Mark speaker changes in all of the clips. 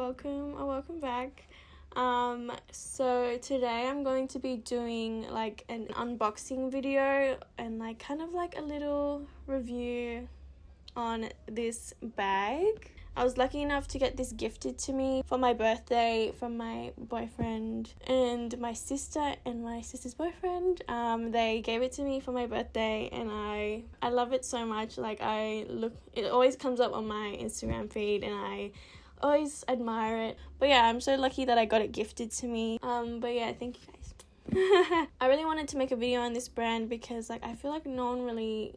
Speaker 1: welcome or welcome back. So today I'm going to be doing like an unboxing video and like kind of like a little review on this bag. I was lucky enough to get this gifted to me for my birthday from my boyfriend and my sister and my sister's boyfriend. They gave it to me for my birthday and I love it so much. Like it always comes up on my Instagram feed and I always admire it. But yeah, I'm so lucky that I got it gifted to me. But yeah, thank you guys. I really wanted to make a video on this brand because like I feel like no one really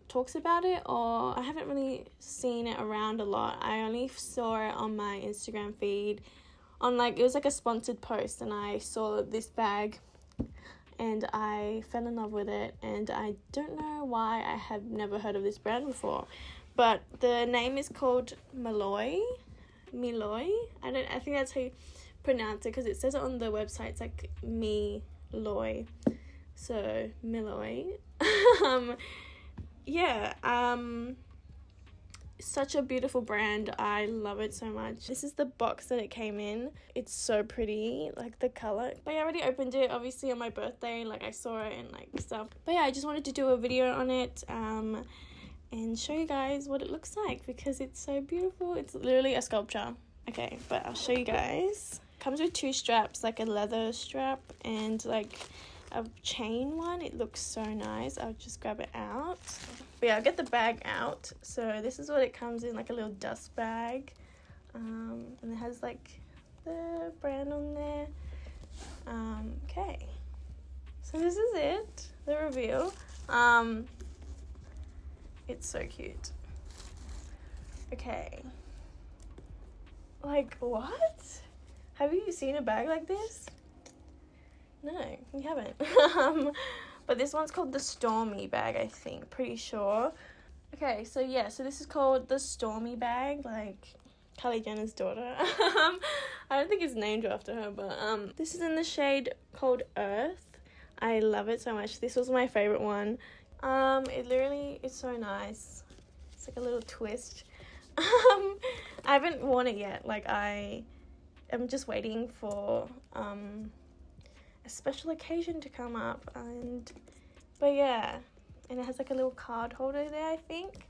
Speaker 1: talks about it, or I haven't really seen it around a lot. I only saw it on my Instagram feed on like, it was like a sponsored post and I saw this bag and I fell in love with it, and I don't know why I have never heard of this brand before, but the name is called Mlouye. I think that's how you pronounce it because it says it on the website. It's like Mlouye, so Mlouye. Such a beautiful brand. I love it so much. This is the box that it came in. It's so pretty, like the color. But yeah, I already opened it obviously on my birthday, like I saw it and like stuff. But yeah, I just wanted to do a video on it and show you guys what it looks like because it's so beautiful. It's literally a sculpture. Okay, but I'll show you guys. Comes with two straps, like a leather strap and like a chain one. It looks so nice. I'll just grab it out. But yeah, I'll get the bag out. So this is what it comes in, like a little dust bag. And it has like the brand on there. Okay. So this is it, the reveal. It's so cute. Okay. Like, what? Have you seen a bag like this? No, you haven't. But this one's called the Stormi bag, I think. Pretty sure. Okay, so yeah, so this is called the Stormi bag, like Kylie Jenner's daughter. I don't think it's named after her, but this is in the shade called Earth. I love it so much. This was my favorite one. It's so nice. It's like a little twist. I haven't worn it yet. Like I'm just waiting for a special occasion to come up, but yeah, and it has like a little card holder there, I think.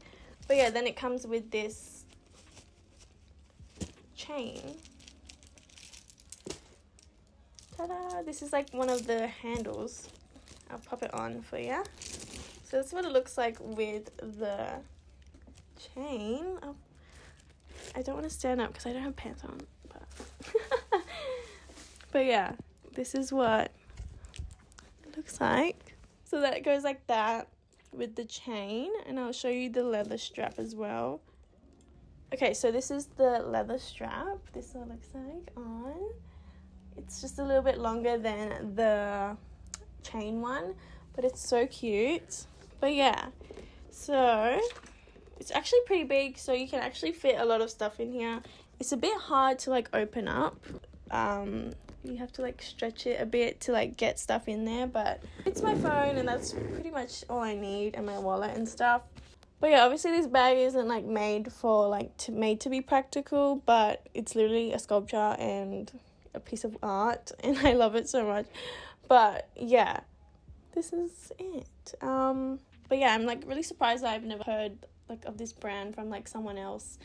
Speaker 1: But yeah, then it comes with this chain. Ta-da! This is like one of the handles. I'll pop it on for you. So that's what it looks like with the chain. I don't want to stand up because I don't have pants on, but yeah, this is what it looks like. So that goes like that with the chain, and I'll show you the leather strap as well. Okay, so this is the leather strap. This is what it looks like on. It's just a little bit longer than the chain one, but it's so cute. But yeah, so it's actually pretty big, so you can actually fit a lot of stuff in here. It's a bit hard to like open up. You have to like stretch it a bit to like get stuff in there, but it's my phone and that's pretty much all I need, and my wallet and stuff. But yeah, obviously this bag isn't like made to be practical, but it's literally a sculpture and a piece of art, and I love it so much. But yeah, this is it. But yeah, I'm like really surprised that I've never heard like of this brand from like someone else.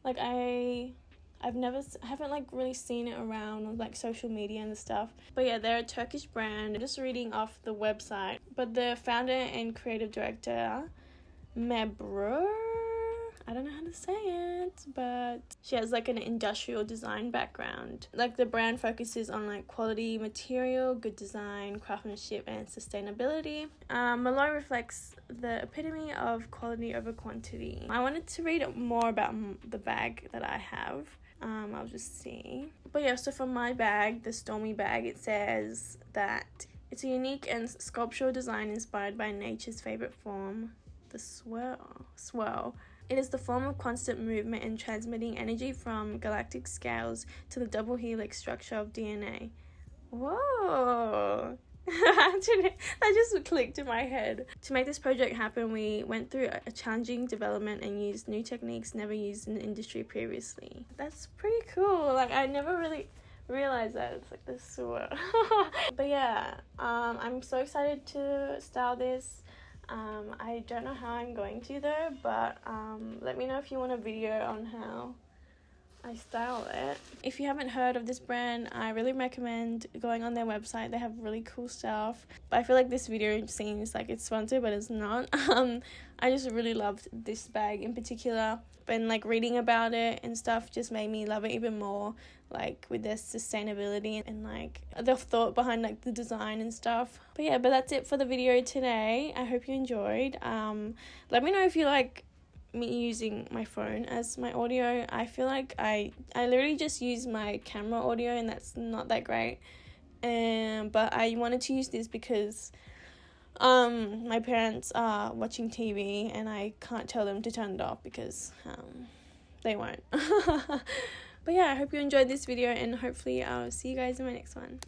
Speaker 1: Like I haven't like really seen it around on like social media and stuff. But yeah, they're a Turkish brand. I'm just reading off the website. But the founder and creative director, Mebru, I don't know how to say it, but she has like an industrial design background. Like the brand focuses on like quality material, good design, craftsmanship, and sustainability. Mlouye reflects the epitome of quality over quantity. I wanted to read more about the bag that I have. I'll just see. But yeah, so for my bag, the Stormi bag, it says that it's a unique and sculptural design inspired by nature's favorite form, the swirl. It is the form of constant movement and transmitting energy from galactic scales to the double helix structure of DNA. Whoa! That just clicked in my head. To make this project happen, we went through a challenging development and used new techniques never used in the industry previously. That's pretty cool. Like, I never really realized that. It's like this sword. But yeah, I'm so excited to style this. I don't know how I'm going to though, but let me know if you want a video on how I style it. If you haven't heard of this brand, I really recommend going on their website. They have really cool stuff. But I feel like this video seems like it's sponsored, but it's not. I just really loved this bag in particular, and like reading about it and stuff just made me love it even more, like with their sustainability and like the thought behind like the design and stuff. But yeah, but that's it for the video today. I hope you enjoyed. Let me know if you like me using my phone as my audio. I feel like I literally just use my camera audio, and that's not that great. But I wanted to use this because my parents are watching TV and I can't tell them to turn it off because they won't. But yeah, I hope you enjoyed this video, and hopefully I'll see you guys in my next one.